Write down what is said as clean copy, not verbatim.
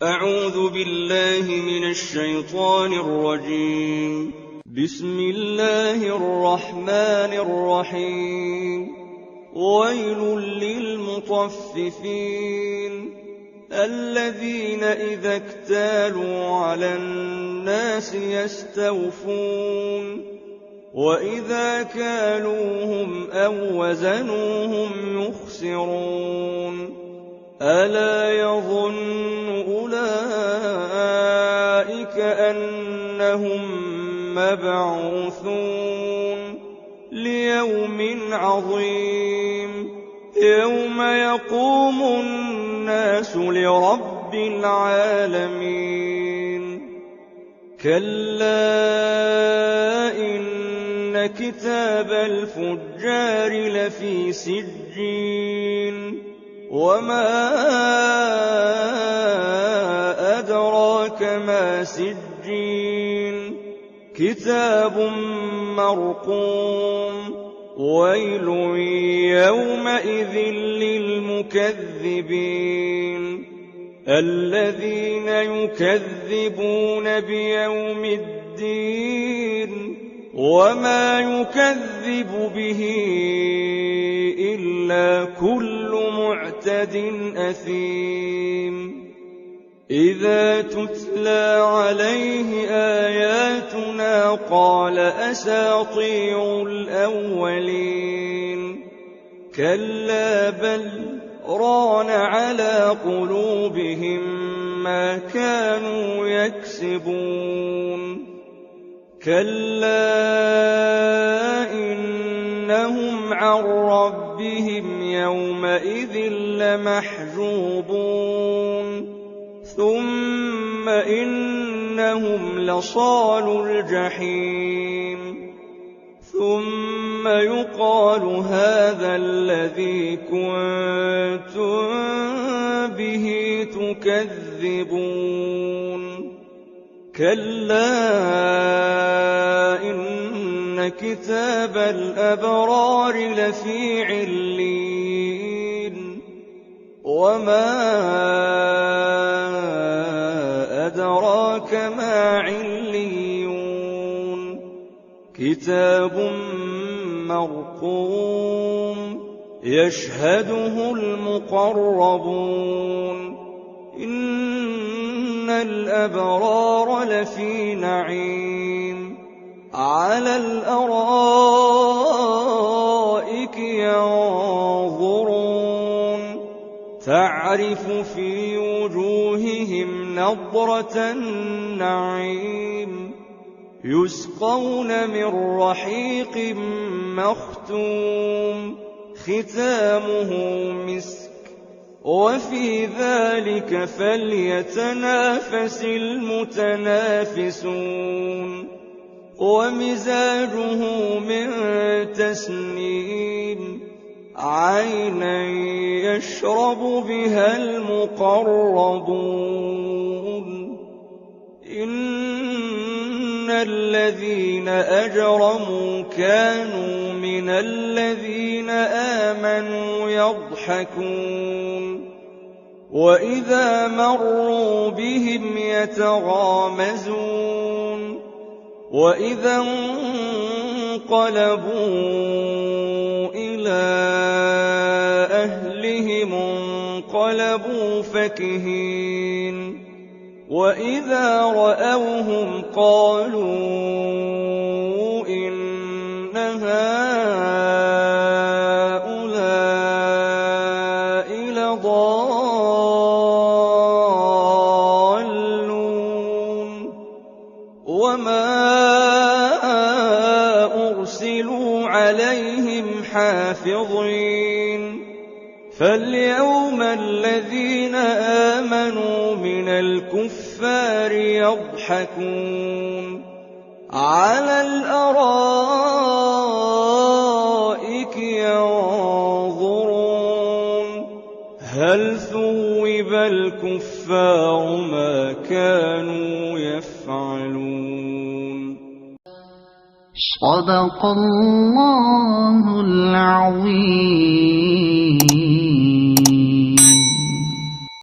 أعوذ بالله من الشيطان الرجيم. بسم الله الرحمن الرحيم. ويل للمطففين الذين إذا اكتالوا على الناس يستوفون وإذا كالوهم أو وزنوهم يخسرون ألا يظن أولئك أنهم مبعوثون ليوم عظيم يوم يقوم الناس لرب العالمين كلا إن كتاب الفجار لفي سجين وما أدراك ما سجين كتاب مرقوم ويل يومئذ للمكذبين الذين يكذبون بيوم الدين وما يكذب به إلا كل معتد أثيم إذا تتلى عليه آياتنا قال أساطير الأولين كلا بل ران على قلوبهم ما كانوا يكسبون كلا إنهم عن ربهم يومئذ لمحجوبون ثم إنهم لصالو الجحيم ثم يقال هذا الذي كنتم به تكذبون كلا إن كتاب الأبرار لفي عليين وما أدراك ما عليون كتاب مرقوم يشهده المقربون إن الأبرار لفي نعيم على الأرائك ينظرون تعرف في وجوههم نضرة النعيم يسقون من رحيق مختوم ختامه مسك وفي ذلك فليتنافس المتنافسون ومزاجه من تسنيم عينا يشرب بها المقربون إن الذين أجرموا كانوا من الذين آمنوا يضحكون وإذا مروا بهم يتغامزون وإذا انقلبوا إلى أهلهم انقلبوا فكهين وإذا رأوهم قالوا إن هؤلاء لضالون وما أرسلوا عليهم حافظين فاليوم الذين آمنوا من الكفار يضحكون على الأرائك ينظرون هل ثوب الكفار ما كانوا يفعلون صدق الله العظيم.